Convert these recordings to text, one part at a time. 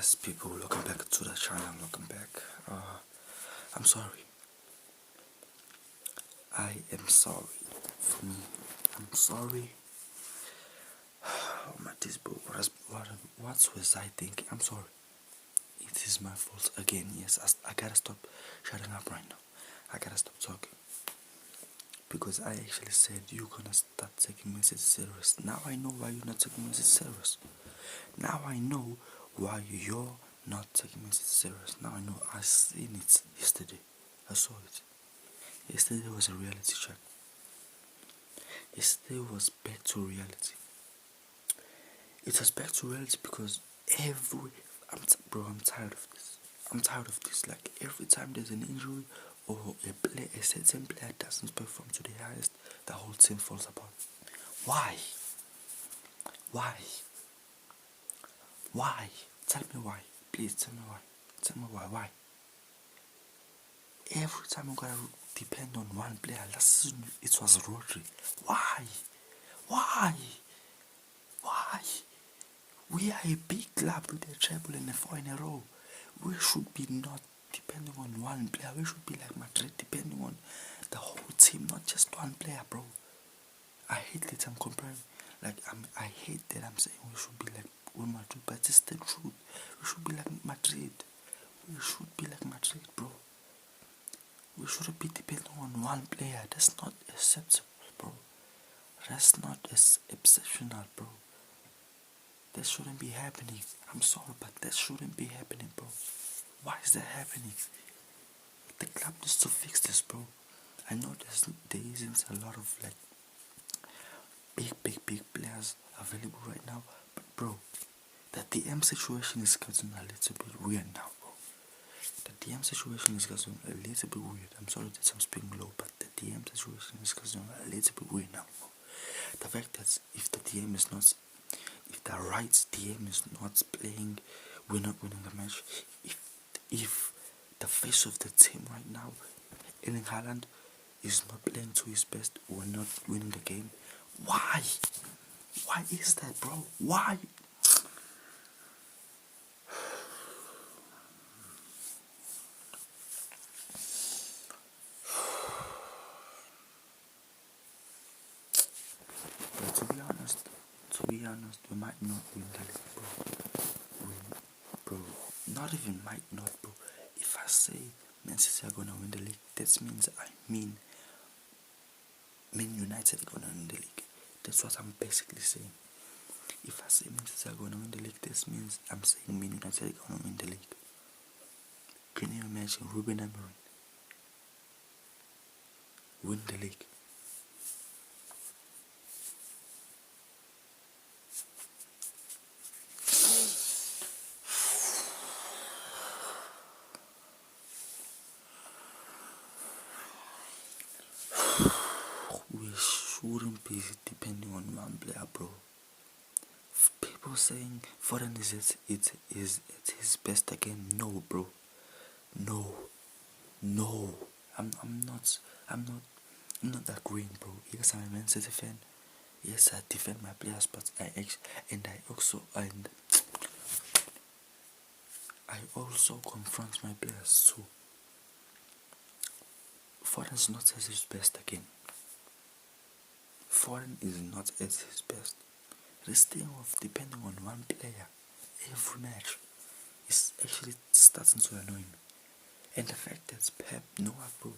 Yes, people, welcome back to the channel. Welcome back. I'm sorry. I am sorry. For me, I'm sorry. Oh my this bro, what was I thinking? I'm sorry. It is my fault again. Yes, I gotta stop shutting up right now. I gotta stop talking because I actually said you're gonna start taking me serious. Now I know why you're not taking me serious. Now I know why you're not taking me serious. Now I know. I seen it yesterday. I saw it. Yesterday was a reality check. Yesterday was back to reality. It was back to reality because I'm tired of this. I'm tired of this. Like every time there's an injury or a certain player doesn't perform to the highest, the whole team falls apart. Why? Why? Why? Tell me why. Please tell me why. Tell me why. Why? Every time I'm gonna depend on one player. Last season it was Rodri. Why? Why? Why? We are a big club with a treble and a 4 in a row. We should be not depending on one player. We should be like Madrid, depending on the whole team, not just one player, bro. I hate that I'm comparing. I hate that I'm saying we should be like Madrid, but it's the truth. We should be like Madrid. We should be like Madrid, bro. We shouldn't be depending on one player. That's not acceptable, bro. That's not as exceptional, bro. That shouldn't be happening. I'm sorry, but that shouldn't be happening, bro. Why is that happening? The club needs to fix this, bro. I know there isn't a lot of like big players available right now, but bro, the DM situation is getting a little bit weird now, bro. The DM situation is getting a little bit weird. I'm sorry that I'm speaking low, but the DM situation is getting a little bit weird now, bro. The fact that if the right DM is not playing, we're not winning the match. If the face of the team right now, Erling Haaland, is not playing to his best, we're not winning the game. Why? Why is that, bro? Why? But to be honest, we might not win the league, bro. Bro, not even might not, bro. If I say Man City are gonna win the league, that means I mean Man United are gonna win the league. That's what I'm basically saying. If I say Man City are gonna win the league, this means I'm saying Man United are gonna win the league. Can you imagine Ruben Amorim win the league? We shouldn't be depending on one player, bro. People saying Foden is at his best again. No, bro. No. I'm not agreeing, bro. Yes, I'm a Man City fan. Yes, I defend my players, but I also confront my players too. Foden is not at his best again. Foden is not at his best. This thing of depending on one player every match is actually starting to annoy me. And the fact that Pep, no, bro,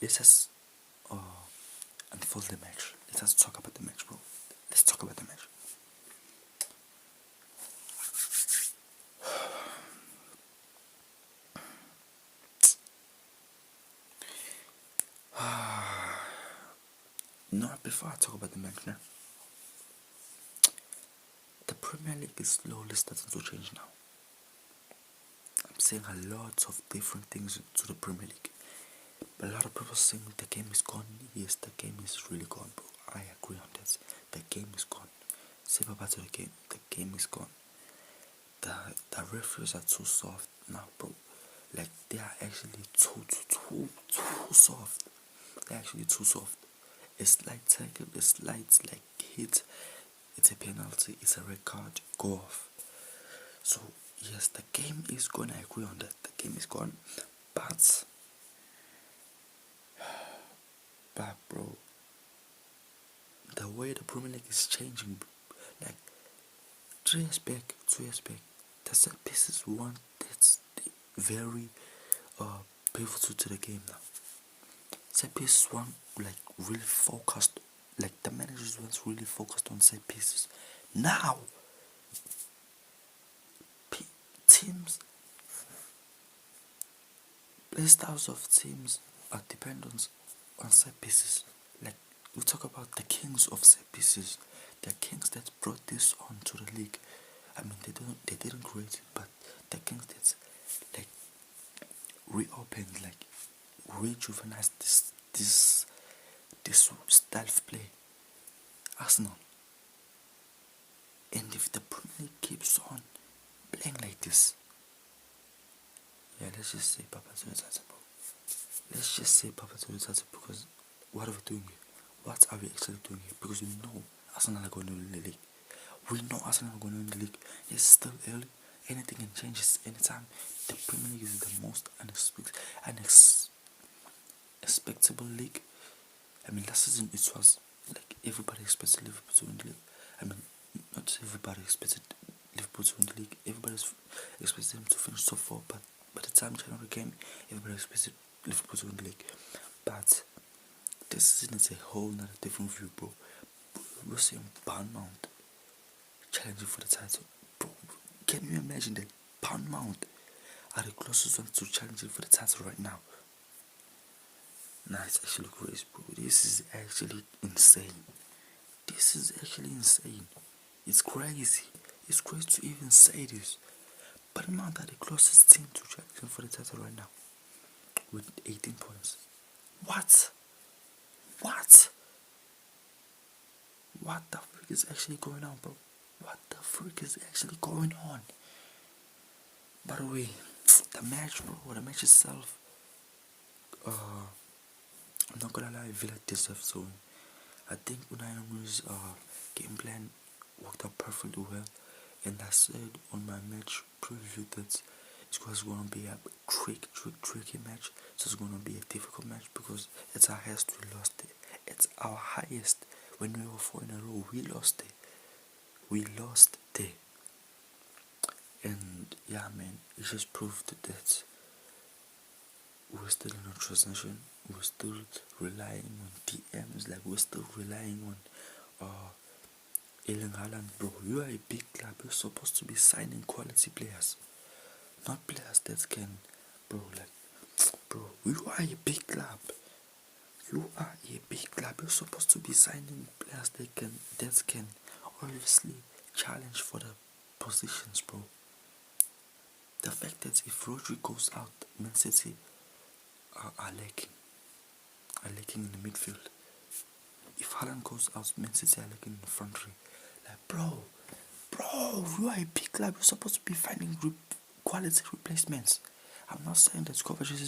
let us unfold the match. Let us talk about the match, bro. Let's talk about the match. No, before I talk about the match now, the Premier League is slowly starting to change now. I'm saying a lot of different things to the Premier League. A lot of people saying the game is gone. Yes, the game is really gone, bro. I agree on that. The game is gone. Say bye to the game. The game is gone. The referees are too soft now, bro. Like they are actually too soft. They're actually too soft. A slight tackle, a slight like hit, it's a penalty, it's a red card, go off. So yes, the game is gone. I agree on that. The game is gone, but bro, the way the Premier League is changing, like 3 years back, 2 years back, the set pieces one that's very pivotal to the game now. Set pieces one like really focused, like the managers once really focused on set pieces. Now teams, play styles of teams are dependent on set pieces. Like we talk about the kings of set pieces, the kings that brought this on to the league. I mean, they didn't create it, but the kings that like reopened, like rejuvenized this style of play. Arsenal. And if the Premier League keeps on playing like this, yeah, let's just say Papa to the Tata, bro. Let's just say Papa to the Tata, because what are we doing here? What are we actually doing here? Because we know Arsenal are going to win the league. We know Arsenal are going to win the league. It's still early. Anything can change anytime. The Premier League is the most unexpectable league. I mean, last season it was like everybody expected Liverpool to win the league. I mean, not everybody expected Liverpool to win the league. Everybody expected them to finish top 4, but by the time January came, everybody expected Liverpool to win the league. But this season is a whole nother different view, bro. We're seeing Bournemouth challenging for the title, bro. Can you imagine that Bournemouth are the closest ones to challenging for the title right now? Nah, it's actually crazy, bro. This is actually insane. This is actually insane. It's crazy. It's crazy to even say this. But Mount are the closest team to challenging for the title right now, with 18 points. What? What? What the freak is actually going on, bro? What the freak is actually going on? By the way, the match, bro, the match itself, I'm not gonna lie, Villa deserves to win. I think Unai Emery's game plan worked out perfectly well, and I said on my match preview that it was gonna be a tricky match. So it's gonna be a difficult match because it's our highest we lost it. It's our highest. When we were 4 in a row, we lost it. We lost there. And yeah, man, it just proved that we're still in a transition. We're still relying on DMs, like we're still relying on Erling Haaland, bro. You are a big club. You're supposed to be signing quality players, not players that can, bro. Like, bro, you are a big club. You are a big club. You're supposed to be signing players that can obviously challenge for the positions, bro. The fact that if Rodri goes out, Man City are lacking in the midfield. If Haaland goes out, Man City are lacking in the front three. Like, bro, you are a big club. You're supposed to be finding quality replacements. I'm not saying that Kovacic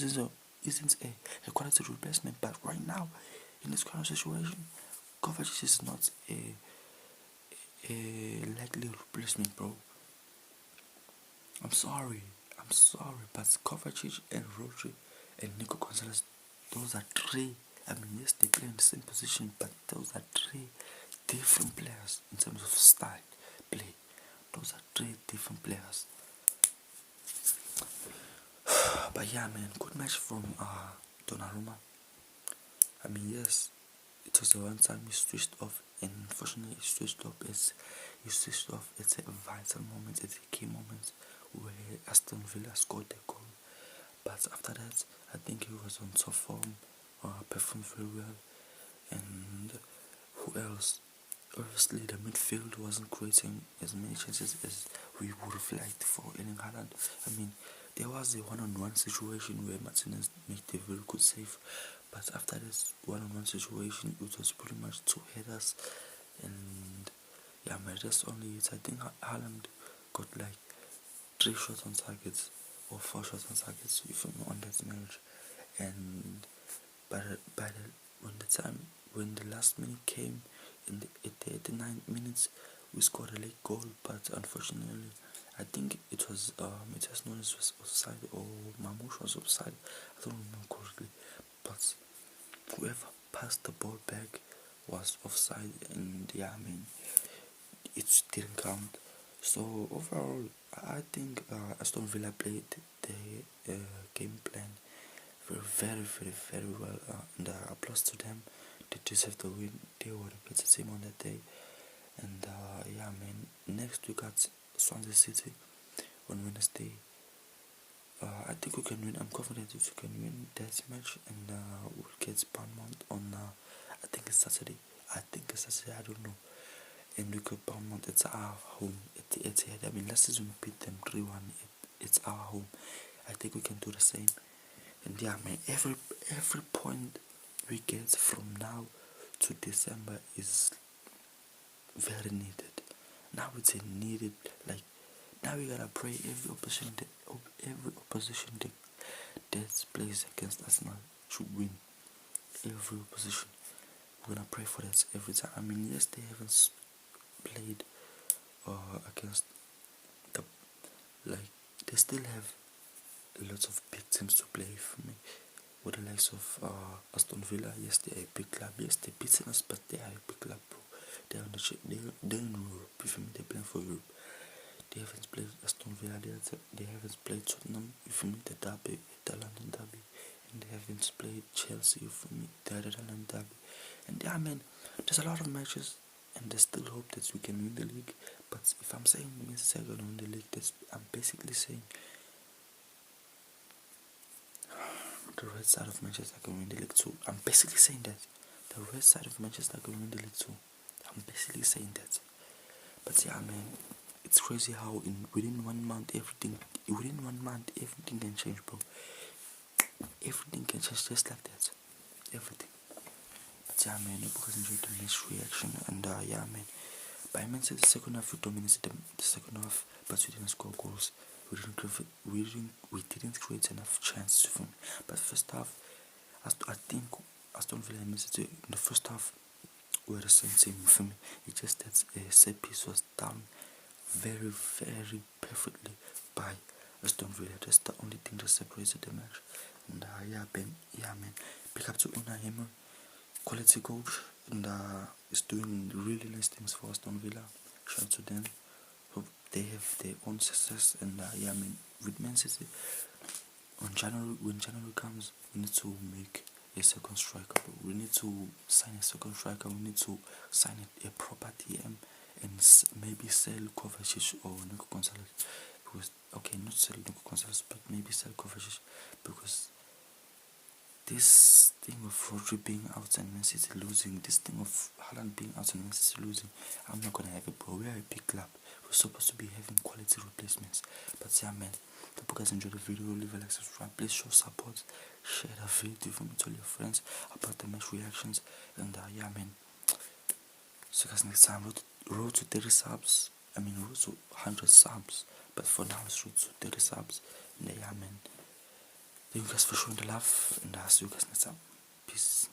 isn't a quality replacement, but right now, in this current situation, Kovacic is not a likely replacement, bro. I'm sorry, but Kovacic and Rodri and Nico Gonzalez, those are three. I mean, yes, they play in the same position, but those are three different players in terms of style play. Those are three different players. But yeah, man, good match from Donnarumma. I mean, yes, it was the one time he switched off, and unfortunately, he switched off at a vital moment, at a key moment where Aston Villa scored the goal. But after that, I think he was on top form, performed very well. And who else? Obviously, the midfield wasn't creating as many chances as we would have liked for Erling Haaland. I mean, there was a one-on-one situation where Martinez made a very good save, but after this one-on-one situation, it was pretty much 2 headers, and yeah, man, that's only it. I think Haaland got like 3 shots on targets or 4 shots on targets, if I'm on that marriage, and when the last minute came at the 89th minutes, we scored a late goal, but unfortunately I think it was known as offside or Mamush was offside. I don't remember correctly, but whoever passed the ball back was offside, and yeah, I mean it didn't count. So overall, I think Aston Villa played the game plan very well, and applause to them. They deserve the win. They were a better team on that day, and yeah, man. Next we got Swansea City on Wednesday. I think we can win. I'm confident that we can win that match, and we'll get Bournemouth on. I think it's Saturday. I don't know. And we got Bournemouth. It's our home. It's here. I mean, last season we beat them 3-1. It's our home. I think we can do the same. And yeah, man. Every point we get from now to December is very needed. Now it's a needed, like, now we gotta pray every opposition that plays against Arsenal should win. Every opposition, we're gonna pray for that every time. I mean, yes, they haven't played against the, like, they still have lots of big teams to play for me. With the likes of Aston Villa, yes, they're a big club. Yes, they're beating us, but they are a big club, bro. They're on the ship. They're in Europe. You feel me? They're playing for Europe. They haven't played Aston Villa. They haven't played Tottenham. You feel me? The derby, the London derby, and they haven't played Chelsea. You feel me? The London derby. And yeah, man, there's a lot of matches, and there's still hope that we can win the league. But if I'm saying Manchester United gonna win the league, I'm basically saying the right side of Manchester can win the league too. I'm basically saying that the right side of Manchester can win the league too. I'm basically saying that. But yeah, man, it's crazy how within 1 month everything can change, bro. Everything can change just like that. Everything. But yeah, man, hope you guys enjoyed the match reaction, and yeah, man. But I meant the second half we dominated the second half, but we didn't score goals. We didn't create enough chances for me. But first half, I think Aston Villa and Man City in the first half were the same team for me. It's just that a set piece was done very perfectly by Aston Villa. That's the only thing that separated the match. And yeah, man, pick up to Unai Emery, quality coach, and is doing really nice things for Aston Villa. Shout out to them. Hope they have their own success. And yeah, I mean, with Man City, when January comes, we need to make a second striker. We need to sign a second striker. We need to sign a proper TM and maybe sell Kovacic or Nico Gonzalez. Because, okay, not sell Nico Gonzalez, but maybe sell Kovacic, because this thing of Rodri being out and Man City losing, this thing of Haaland being out and Man City losing, I'm not gonna have it, bro. We are a big club. We're supposed to be having quality replacements. But yeah, man, hope you guys enjoyed the video. Leave a like, subscribe. Please show support. Share the video for me, tell your friends about the match reactions. And yeah, man. See you guys next time. Road to 30 subs. I mean, road to 100 subs. But for now, it's road to 30 subs. And yeah, man. Thank you guys for showing the love. And I'll see you guys next time. Peace.